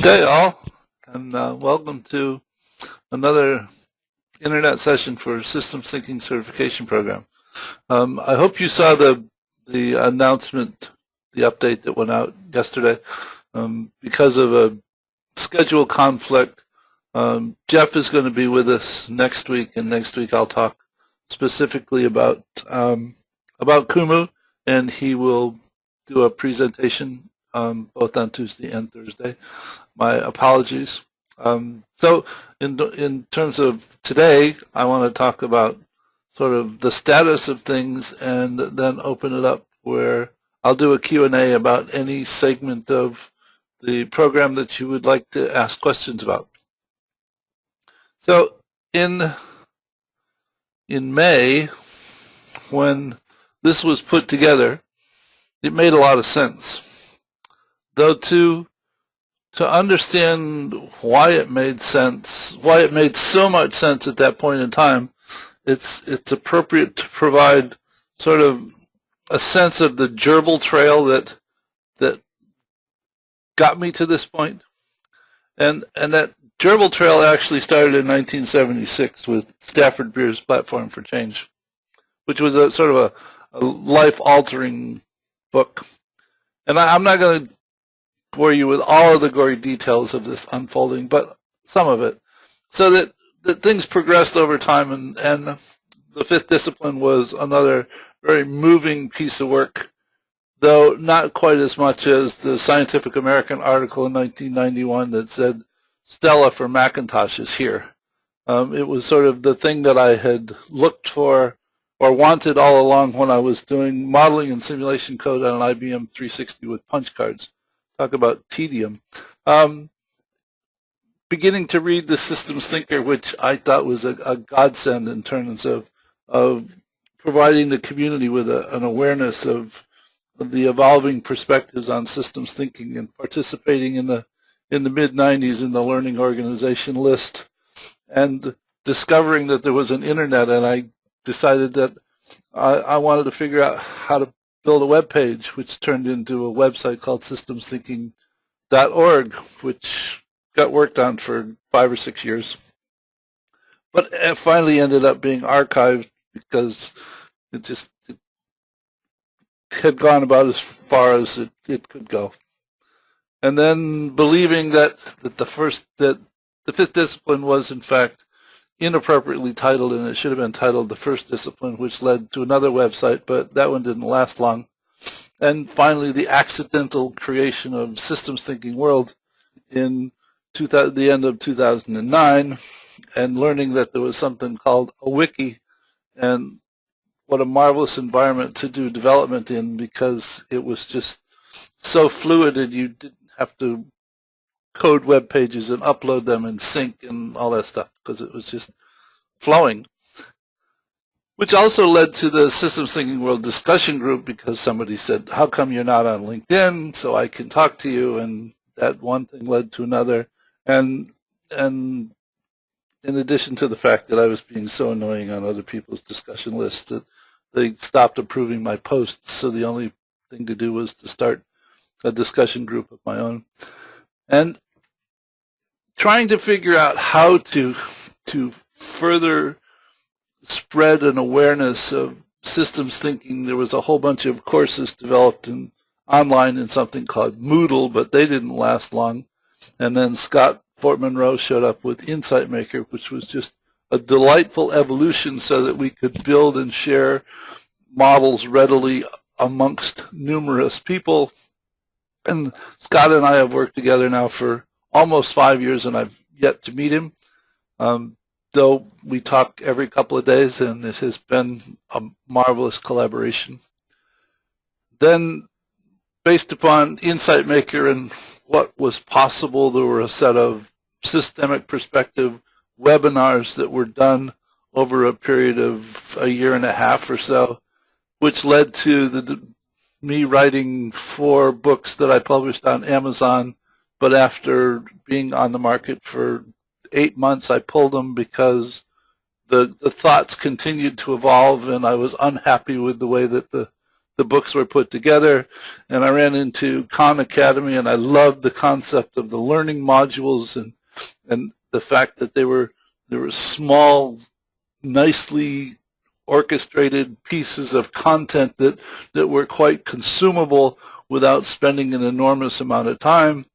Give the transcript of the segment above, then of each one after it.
day, all, and welcome to another internet session for Systems Thinking Certification Program. I hope you saw the announcement, the update that went out yesterday. Because of a schedule conflict, Jeff is going to be with us next week, and next week I'll talk specifically about Kumu, and he will do a presentation both on Tuesday and Thursday. My apologies. So in terms of today, I want to talk about sort of the status of things and then open it up where I'll do a Q&A about any segment of the program that you would like to ask questions about. So in May, when this was put together, it made a lot of sense. Though to understand why it made sense, why it made so much sense at that point in time, it's appropriate to provide sort of a sense of the Gerbil Trail that got me to this point. And that Gerbil Trail actually started in 1976 with Stafford Beer's Platform for Change, which was a sort of a life-altering book. And I'm not going to bore you with all of the gory details of this unfolding, but some of it, so that things progressed over time, and the fifth discipline was another very moving piece of work, though not quite as much as the Scientific American article in 1991 that said Stella for Macintosh is here. It was sort of the thing that I had looked for or wanted all along when I was doing modeling and simulation code on an IBM 360 with punch cards. Talk about tedium. Beginning to read the Systems Thinker, which I thought was a godsend in terms of providing the community with an awareness of the evolving perspectives on systems thinking, and participating in the mid-90s in the Learning Organization list, and discovering that there was an internet, and I decided that I wanted to figure out how to build a web page, which turned into a website called systemsthinking.org, which got worked on for 5 or 6 years. But it finally ended up being archived because it had gone about as far as it could go. And then believing that the fifth discipline was in fact inappropriately titled, and it should have been titled the first discipline, which led to another website, but that one didn't last long. And finally, the accidental creation of Systems Thinking World in the end of 2009, and learning that there was something called a wiki, and what a marvelous environment to do development in, because it was just so fluid and you didn't have to code web pages and upload them and sync and all that stuff, because it was just flowing. Which also led to the Systems Thinking World discussion group, because somebody said, how come you're not on LinkedIn so I can talk to you? And that one thing led to another. And in addition to the fact that I was being so annoying on other people's discussion lists that they stopped approving my posts, so the only thing to do was to start a discussion group of my own. And trying to figure out how to further spread an awareness of systems thinking. There was a whole bunch of courses developed online in something called Moodle, but they didn't last long. And then Scott Fort Monroe showed up with Insight Maker, which was just a delightful evolution so that we could build and share models readily amongst numerous people. And Scott and I have worked together now for almost 5 years, and I've yet to meet him, though we talk every couple of days, and this has been a marvelous collaboration. Then, based upon Insight Maker and what was possible, there were a set of systemic perspective webinars that were done over a period of a year and a half or so, which led to me writing 4 books that I published on Amazon. But after being on the market for 8 months, I pulled them because the thoughts continued to evolve, and I was unhappy with the way that the the books were put together, and I ran into Khan Academy, and I loved the concept of the learning modules and the fact that they were small, nicely orchestrated pieces of content that were quite consumable without spending an enormous amount of time.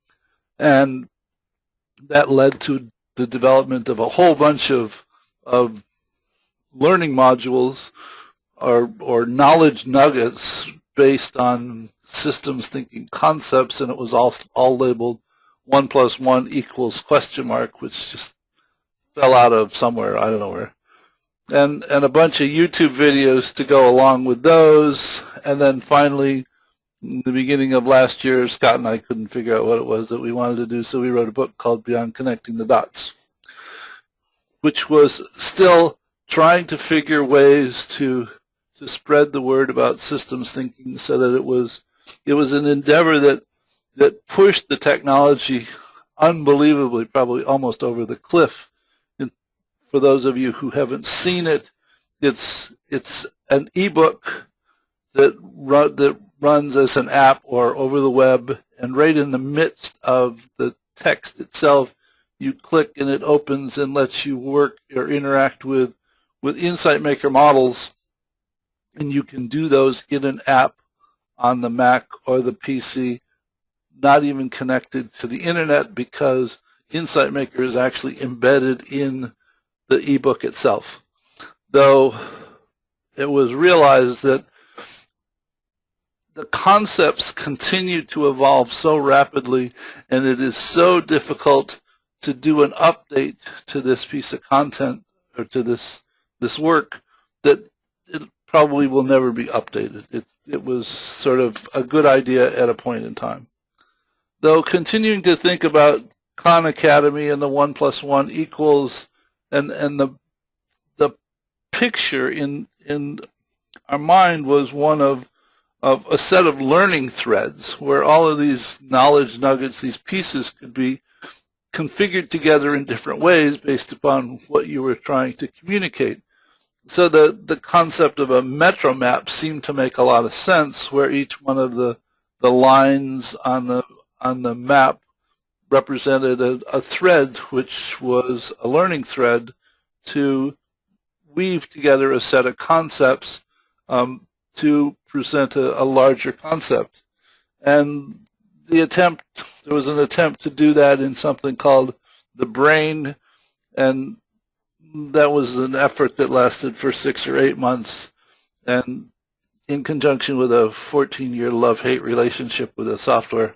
And that led to the development of a whole bunch of learning modules or knowledge nuggets based on systems thinking concepts, and it was all labeled 1 + 1 = question mark, which just fell out of somewhere, I don't know where. And a bunch of YouTube videos to go along with those. And then finally, in the beginning of last year, Scott and I couldn't figure out what it was that we wanted to do, so we wrote a book called Beyond Connecting the Dots, which was still trying to figure ways to spread the word about systems thinking, so that it was an endeavor that pushed the technology unbelievably, probably almost over the cliff. For those of you who haven't seen it, it's an ebook that runs as an app or over the web, and right in the midst of the text itself, you click and it opens and lets you work or interact with Insight Maker models, and you can do those in an app on the Mac or the PC, not even connected to the internet, because Insight Maker is actually embedded in the ebook itself. Though it was realized that the concepts continue to evolve so rapidly, and it is so difficult to do an update to this piece of content or to this work, that it probably will never be updated. It was sort of a good idea at a point in time. Though continuing to think about Khan Academy and the 1 + 1 = and the picture in our mind was one of a set of learning threads where all of these knowledge nuggets, these pieces, could be configured together in different ways based upon what you were trying to communicate. So the concept of a metro map seemed to make a lot of sense, where each one of the lines on the map represented a thread, which was a learning thread to weave together a set of concepts to present a larger concept. And there was an attempt to do that in something called the brain, and that was an effort that lasted for 6 or 8 months, and in conjunction with a 14-year love-hate relationship with the software.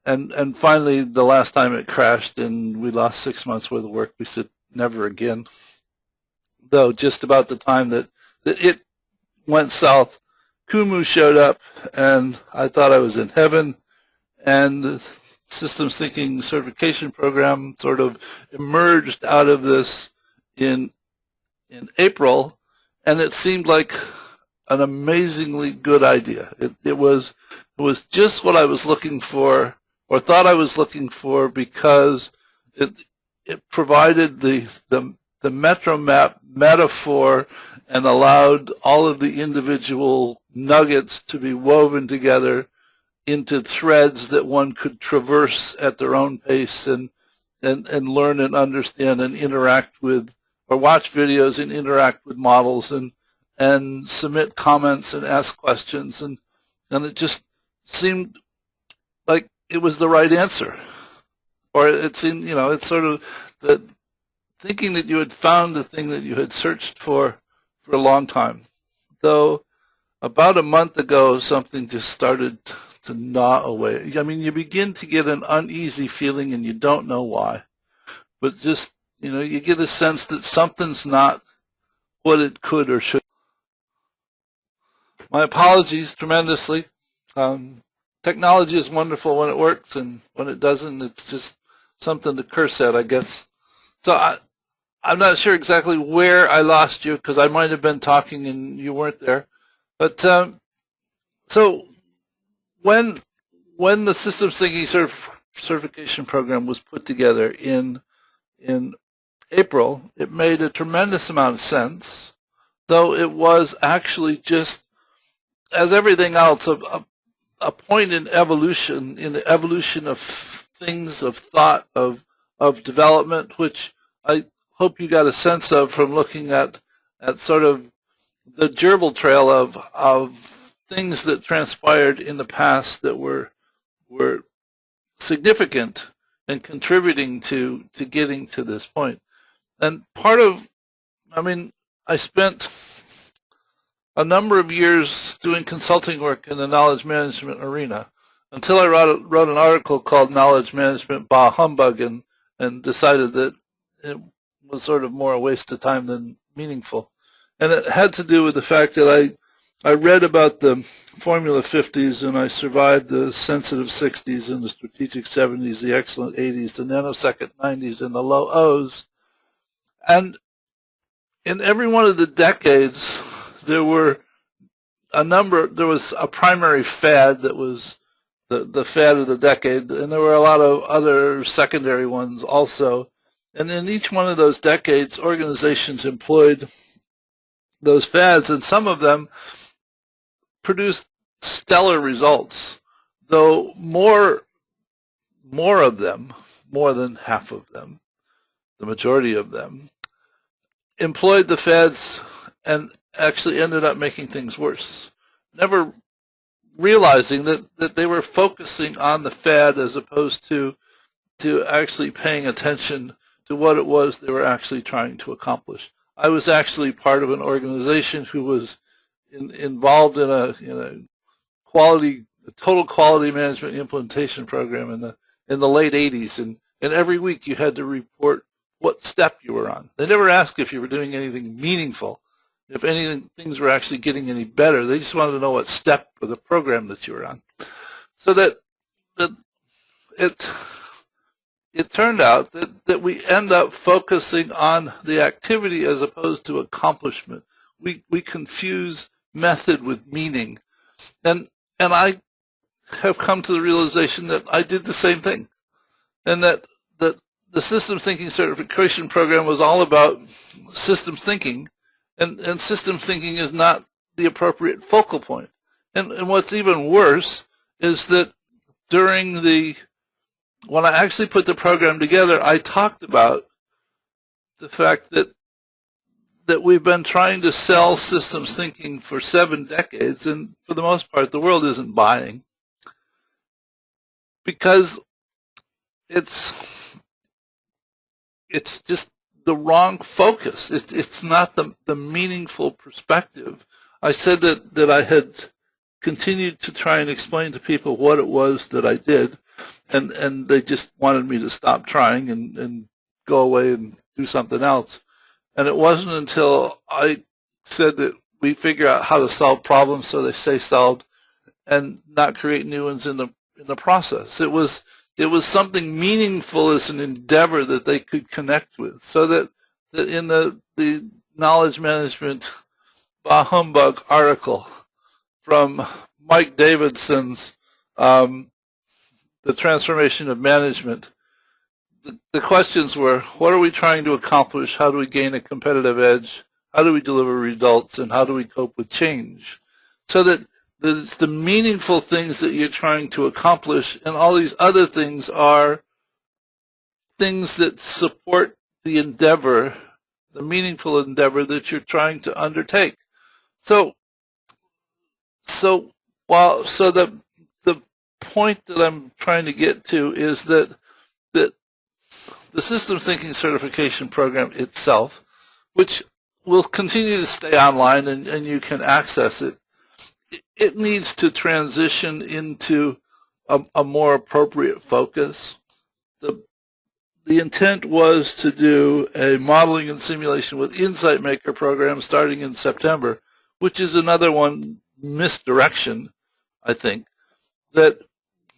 And finally, the last time it crashed and we lost 6 months worth of work, we said never again. Though just about the time that it went south, Kumu showed up, and I thought I was in heaven. And the Systems Thinking Certification program sort of emerged out of this in April, and it seemed like an amazingly good idea. It was just what I was looking for, or thought I was looking for, because it provided the metro map metaphor and allowed all of the individual nuggets to be woven together into threads that one could traverse at their own pace and learn and understand and interact with, or watch videos and interact with models and submit comments and ask questions, and it just seemed like it was the right answer. Or it seemed, it's sort of that thinking that you had found the thing that you had searched for a long time. Though about a month ago, something just started to gnaw away. I mean, you begin to get an uneasy feeling, and you don't know why. But just, you get a sense that something's not what it could or should. My apologies tremendously. Technology is wonderful when it works, and when it doesn't, it's just something to curse at, I guess. So I'm not sure exactly where I lost you, because I might have been talking and you weren't there. But so when the Systems Thinking Certification program was put together in April, it made a tremendous amount of sense, though it was actually just as everything else, a point in the evolution of things, of thought, of development, which I hope you got a sense of from looking at sort of the Gerbil Trail of things that transpired in the past that were significant and contributing to getting to this point. And I spent a number of years doing consulting work in the knowledge management arena until I wrote an article called Knowledge Management Bah Humbug and decided that it was sort of more a waste of time than meaningful. And it had to do with the fact that I read about the Formula 50s, and I survived the sensitive 60s and the strategic 70s, the excellent 80s, the nanosecond 90s, and the low O's. And in every one of the decades, there was a primary fad that was the fad of the decade, and there were a lot of other secondary ones also. And in each one of those decades, organizations employed those fads, and some of them produced stellar results, though more of them, more than half of them, the majority of them, employed the fads and actually ended up making things worse, never realizing that they were focusing on the fad as opposed to actually paying attention to what it was they were actually trying to accomplish. I was actually part of an organization who was involved in a total quality management implementation program in the late 80s, and every week you had to report what step you were on. They never asked if you were doing anything meaningful, if things were actually getting any better. They just wanted to know what step of the program that you were on. So that it turned out that we end up focusing on the activity as opposed to accomplishment. We confuse method with meaning. And I have come to the realization that I did the same thing, and that the systems thinking certification program was all about systems thinking, and systems thinking is not the appropriate focal point. And what's even worse is that when I actually put the program together, I talked about the fact that we've been trying to sell systems thinking for 7 decades, and for the most part, the world isn't buying because it's just the wrong focus. It's not the meaningful perspective. I said that I had continued to try and explain to people what it was that I did, and they just wanted me to stop trying and go away and do something else. And it wasn't until I said that we figure out how to solve problems so they stay solved and not create new ones in the process. It was something meaningful as an endeavor that they could connect with, so that in the knowledge management bah humbug article from Mike Davidson's The Transformation of Management, the questions were, what are we trying to accomplish? How do we gain a competitive edge? How do we deliver results? And how do we cope with change? So that it's the meaningful things that you're trying to accomplish, and all these other things are things that support the endeavor, the meaningful endeavor that you're trying to undertake. So the point that I'm trying to get to is that the Systems Thinking Certification Program itself, which will continue to stay online and you can access it, it needs to transition into a more appropriate focus. The intent was to do a modeling and simulation with Insight Maker program starting in September, which is another one misdirection, I think, that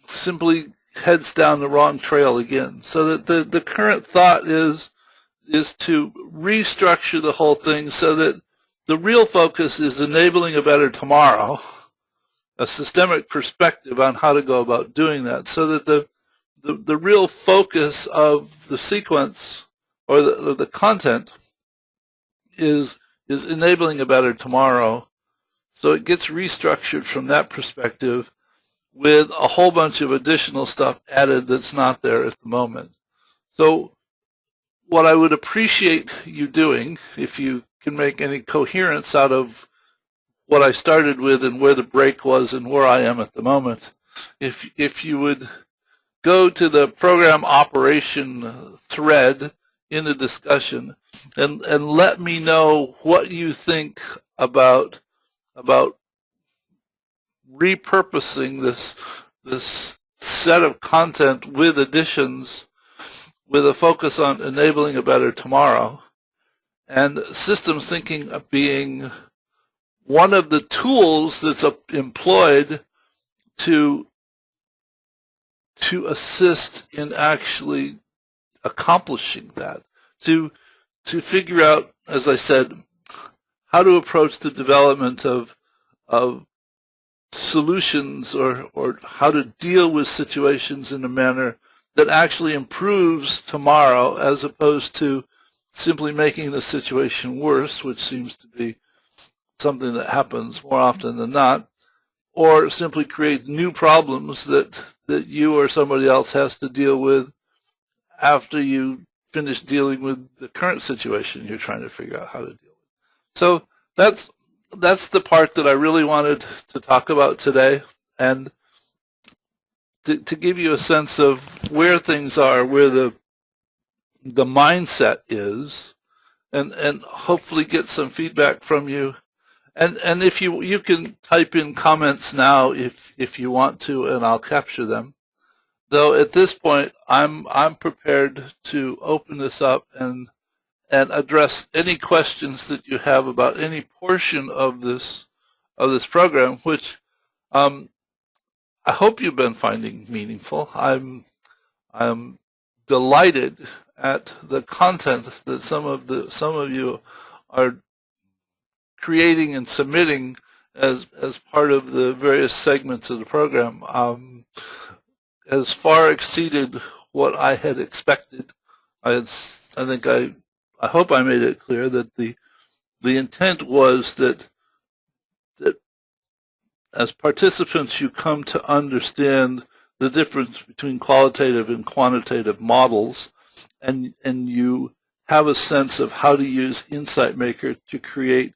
simply heads down the wrong trail again. So that the current thought is to restructure the whole thing so that the real focus is enabling a better tomorrow, a systemic perspective on how to go about doing that, so that the real focus of the sequence or the content is enabling a better tomorrow, So it gets restructured from that perspective with a whole bunch of additional stuff added that's not there at the moment. So what I would appreciate you doing, if you can make any coherence out of what I started with and where the break was and where I am at the moment, if you would go to the program operation thread in the discussion and let me know what you think about repurposing this set of content with additions with a focus on enabling a better tomorrow, and systems thinking being one of the tools that's employed to assist in actually accomplishing that, to figure out, as I said, how to approach the development of solutions or how to deal with situations in a manner that actually improves tomorrow, as opposed to simply making the situation worse, which seems to be something that happens more often than not, or simply create new problems that you or somebody else has to deal with after you finish dealing with the current situation you're trying to figure out how to deal with. So that's the part that I really wanted to talk about today, and to give you a sense of where things are, where the mindset is, and hopefully get some feedback from you. And if you can type in comments now if you want to, and I'll capture them. Though at this point, I'm prepared to open this up and address any questions that you have about any portion of this program, which I hope you've been finding meaningful. I'm delighted at the content that some of you are creating and submitting as part of the various segments of the program. Has far exceeded what I had expected. I hope I made it clear that the intent was that as participants you come to understand the difference between qualitative and quantitative models, and you have a sense of how to use Insight Maker to create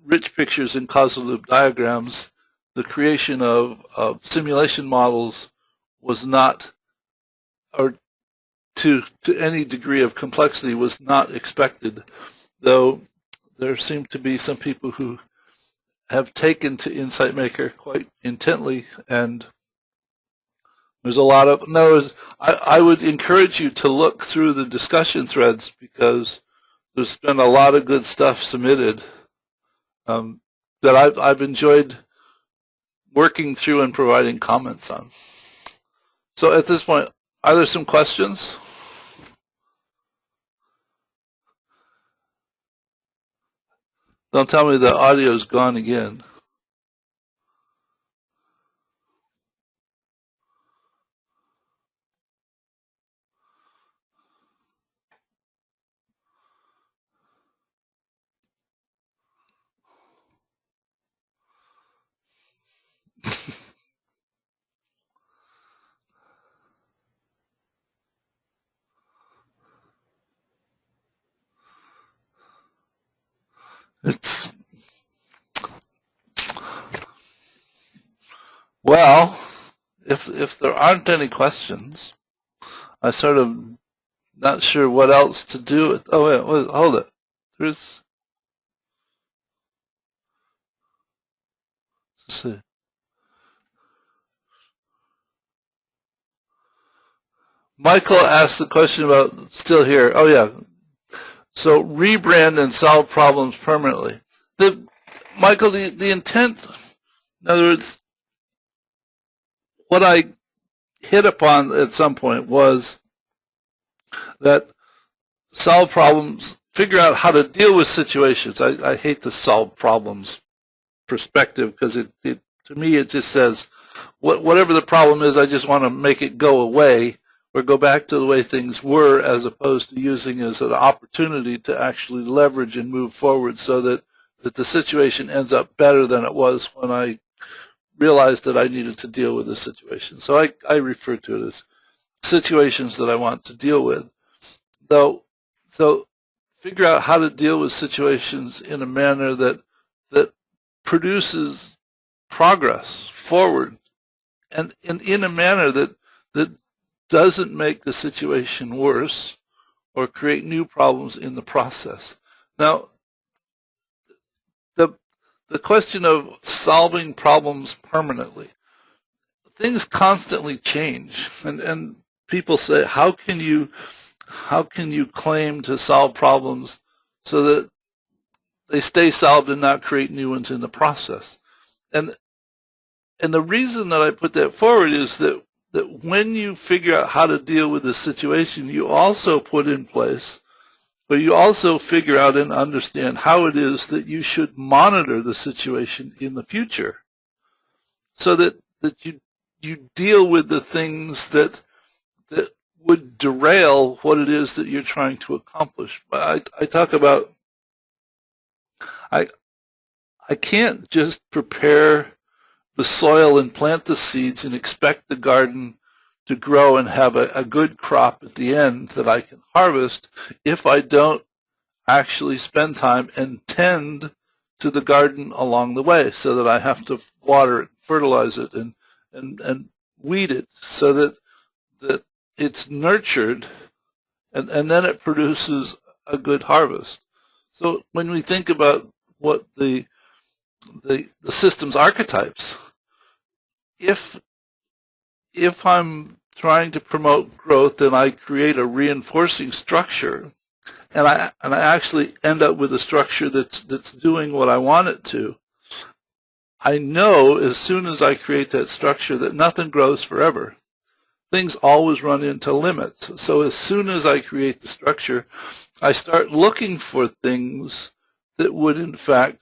rich pictures and causal loop diagrams. The creation of simulation models was not, or to any degree of complexity, was not expected, though there seem to be some people who have taken to Insight Maker quite intently, and there's a lot of, I would encourage you to look through the discussion threads, because there's been a lot of good stuff submitted that I've enjoyed working through and providing comments on. So at this point, are there some questions? Don't tell me the audio's gone again. It's, well, if there aren't any questions, I sort of not sure what else to do with. Oh wait, hold it. Let's see. Michael asked the question about, still here. Oh yeah. So rebrand and solve problems permanently. Michael, the intent, in other words, what I hit upon at some point was that solve problems, figure out how to deal with situations. I hate the solve problems perspective, because to me it just says whatever the problem is, I just want to make it go away or go back to the way things were, as opposed to using it as an opportunity to actually leverage and move forward so that that the situation ends up better than it was when I realized that I needed to deal with the situation. So I refer to it as situations that I want to deal with. So figure out how to deal with situations in a manner that produces progress forward, and in a manner that doesn't make the situation worse or create new problems in the process. Now, the question of solving problems permanently, things constantly change, and people say, how can you claim to solve problems so that they stay solved and not create new ones in the process? And the reason that I put that forward is that when you figure out how to deal with the situation, you also put in place, but you also figure out and understand how it is that you should monitor the situation in the future, so that you deal with the things that would derail what it is that you're trying to accomplish. I talk about, I can't just prepare the soil and plant the seeds and expect the garden to grow and have a good crop at the end that I can harvest if I don't actually spend time and tend to the garden along the way, so that I have to water it, fertilize it, and weed it, so that it's nurtured, and then it produces a good harvest. So when we think about what the system's archetypes, if I'm trying to promote growth, then I create a reinforcing structure, and I actually end up with a structure that's doing what I want it to. I know as soon as I create that structure that nothing grows forever. Things always run into limits. So as soon as I create the structure, I start looking for things that would in fact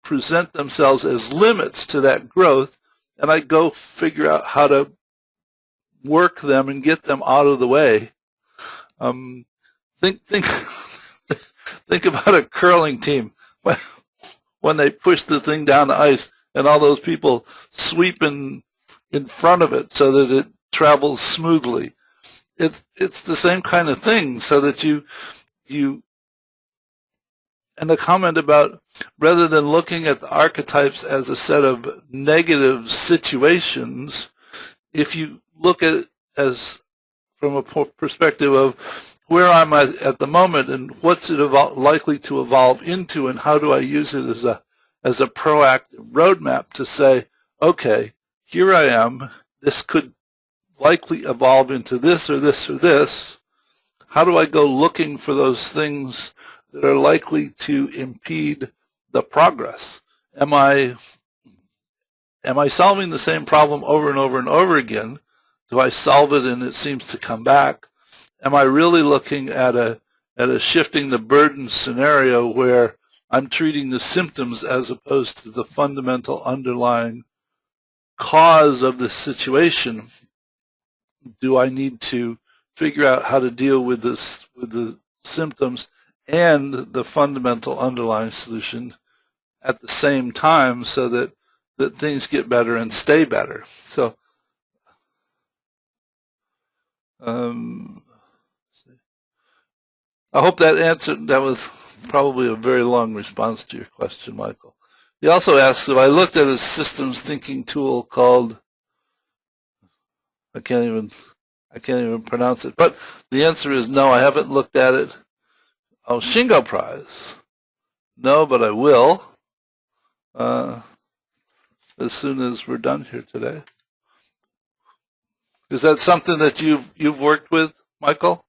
present themselves as limits to that growth, and I go figure out how to work them and get them out of the way. Think about a curling team when they push the thing down the ice and all those people sweeping in front of it so that it travels smoothly. It's the same kind of thing, so that you and the comment about, rather than looking at the archetypes as a set of negative situations, if you look at it as from a perspective of where am I at the moment and what's it likely to evolve into, and how do I use it as a proactive roadmap to say, okay, here I am, this could likely evolve into this or this or this. How do I go looking for those things that are likely to impede the progress? Am I solving the same problem over and over and over again? Do I solve it and it seems to come back? Am I really looking at a shifting the burden scenario where I'm treating the symptoms as opposed to the fundamental underlying cause of the situation? Do I need to figure out how to deal with this, with the symptoms and the fundamental underlying solution at the same time, so that things get better and stay better? So I hope that answered. That was probably a very long response to your question, Michael. He also asked if I looked at a systems thinking tool called, I can't even pronounce it, but the answer is no, I haven't looked at it. Oh, Shingo Prize. No, but I will as soon as we're done here today. Is that something that you've worked with, Michael?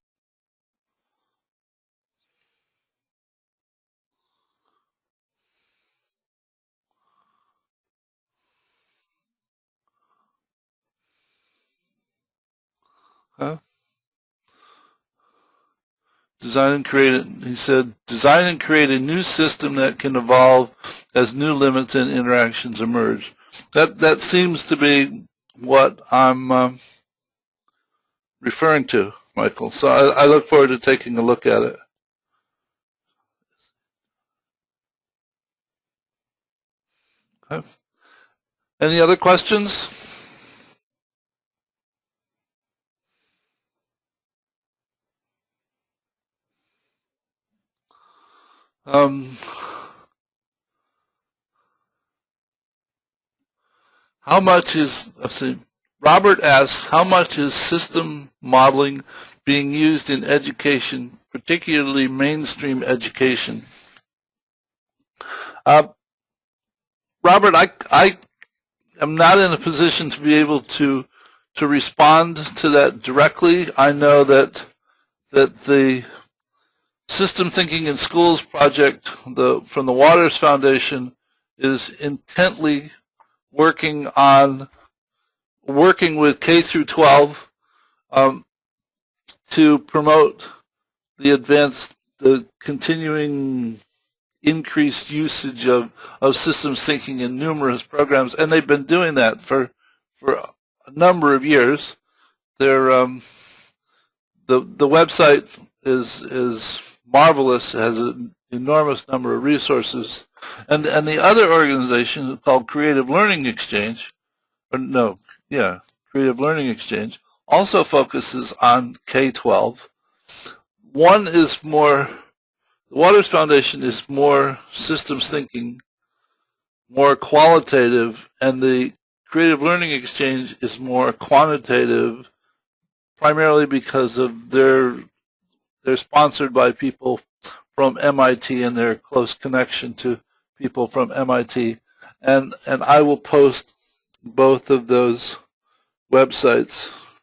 Huh? Design and create it. He said, design and create a new system that can evolve as new limits and interactions emerge. That seems to be what I'm referring to, Michael. So I look forward to taking a look at it. Okay. Any other questions? How much is, let's see, Robert asks, how much is system modeling being used in education, particularly mainstream education? Robert, I am not in a position to be able to respond to that directly. I know that the System Thinking in Schools project from the Waters Foundation is intently working with K through 12 to promote the continuing increased usage of systems thinking in numerous programs, and they've been doing that for a number of years. The website is marvelous, has an enormous number of resources, and the other organization called Creative Learning Exchange, Creative Learning Exchange, also focuses on K-12. One is more, the Waters Foundation is more systems thinking, more qualitative, and the Creative Learning Exchange is more quantitative, primarily because of they're sponsored by people from MIT and their close connection to people from MIT. And I will post both of those websites.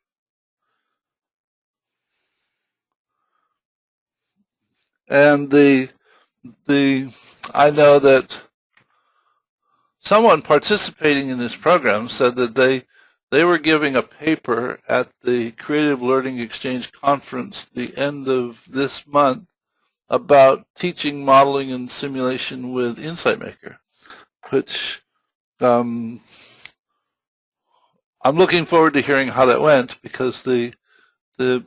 And I know that someone participating in this program said that they were giving a paper at the Creative Learning Exchange conference the end of this month about teaching modeling and simulation with InsightMaker, which I'm looking forward to hearing how that went, because the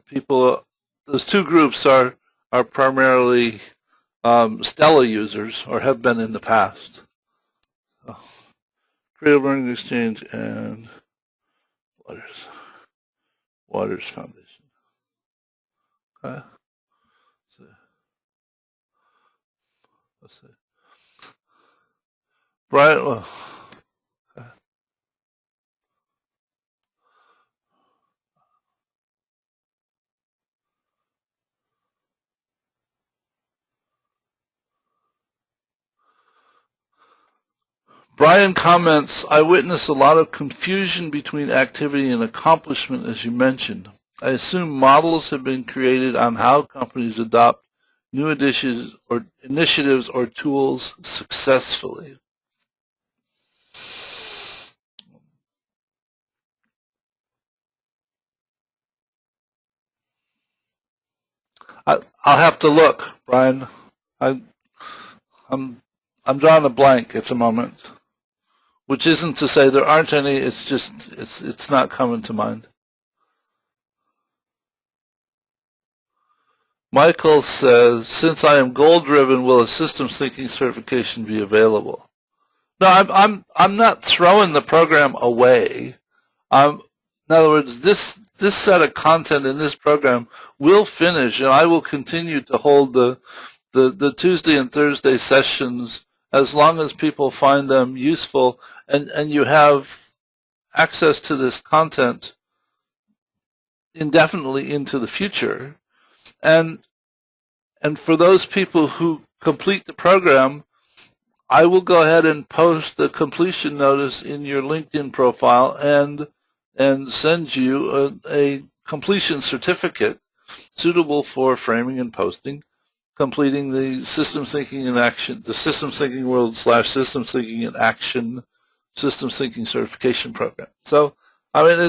people, those two groups are primarily Stella users, or have been in the past. So, Creative Learning Exchange and Waters Foundation. Okay. Let's see. Brian, well, okay. Brian comments, I witness a lot of confusion between activity and accomplishment, as you mentioned. I assume models have been created on how companies adopt new initiatives or tools successfully. I'll have to look, Brian. I'm drawing a blank at the moment, which isn't to say there aren't any. It's just it's not coming to mind. Michael says, since I am goal-driven, will a systems thinking certification be available? No, I'm not throwing the program away. In other words, this set of content in this program will finish, and I will continue to hold the Tuesday and Thursday sessions as long as people find them useful, and you have access to this content indefinitely into the future. And for those people who complete the program, I will go ahead and post the completion notice in your LinkedIn profile and send you a completion certificate suitable for framing and posting, completing the Systems Thinking in Action, the Systems Thinking World / Systems Thinking in Action Systems Thinking Certification Program. So, I mean,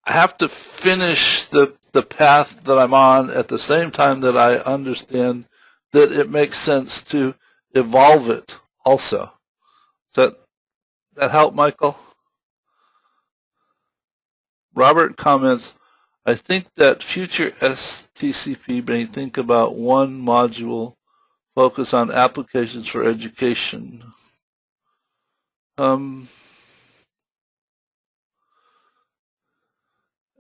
I have to finish the path that I'm on at the same time that I understand that it makes sense to evolve it also. Does that help, Michael? Robert comments, I think that future STCP may think about one module focus on applications for education.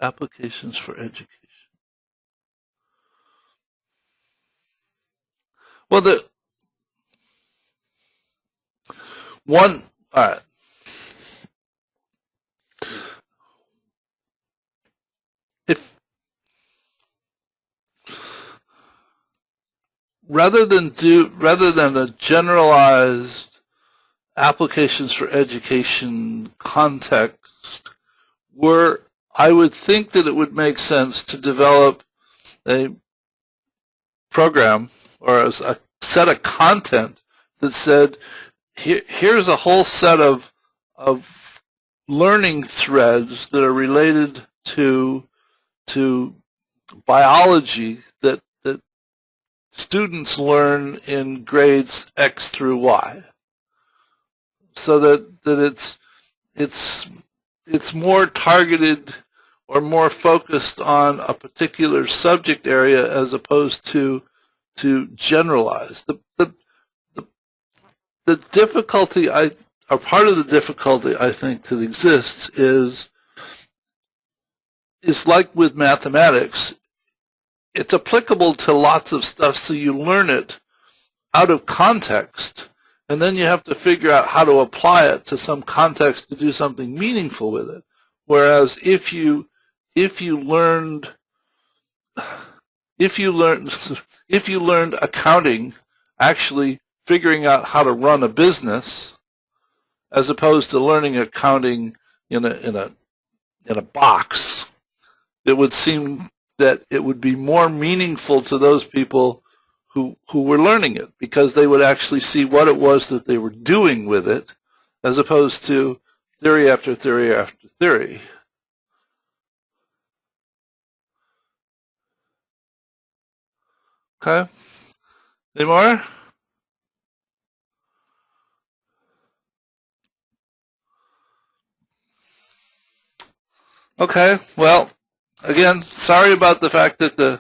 Applications for education. Well, the one, all right. If rather than a generalized applications for education context, I would think that it would make sense to develop a program or a set of content that said, here's a whole set of learning threads that are related to biology that students learn in grades X through Y, so that it's more targeted or more focused on a particular subject area as opposed to generalized. The difficulty or part of the difficulty I think that exists is like with mathematics. It's applicable to lots of stuff, so you learn it out of context, and then you have to figure out how to apply it to some context to do something meaningful with it. Whereas if you learned accounting, actually figuring out how to run a business, as opposed to learning accounting in a box, it would seem that it would be more meaningful to those people who were learning it, because they would actually see what it was that they were doing with it, as opposed to theory after theory after theory. Okay? Any more? Okay, well, again, sorry about the fact that the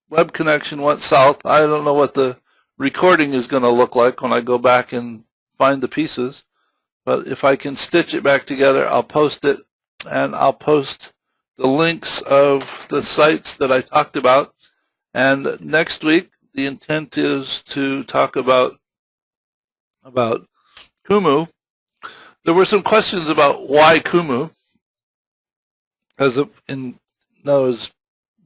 web connection went south. I don't know what the recording is going to look like when I go back and find the pieces. But if I can stitch it back together, I'll post it, and I'll post the links of the sites that I talked about. And next week, the intent is to talk about Kumu. There were some questions about why Kumu,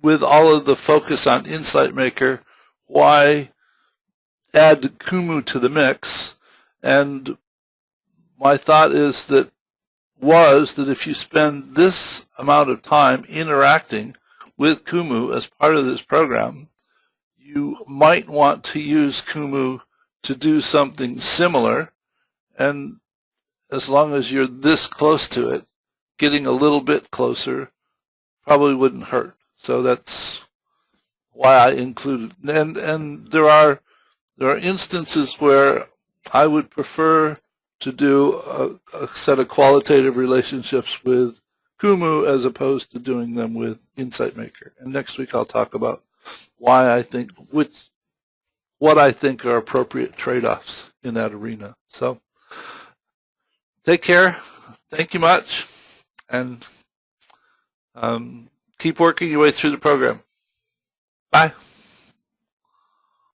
with all of the focus on Insight Maker, why add Kumu to the mix? And my thought is that if you spend this amount of time interacting with Kumu as part of this program, you might want to use Kumu to do something similar, and as long as you're this close to it, getting a little bit closer probably wouldn't hurt. So that's why I included. And there are instances where I would prefer to do a set of qualitative relationships with Kumu as opposed to doing them with Insight Maker. And next week I'll talk about why I think what I think are appropriate trade-offs in that arena. So take care. Thank you much. And keep working your way through the program. Bye.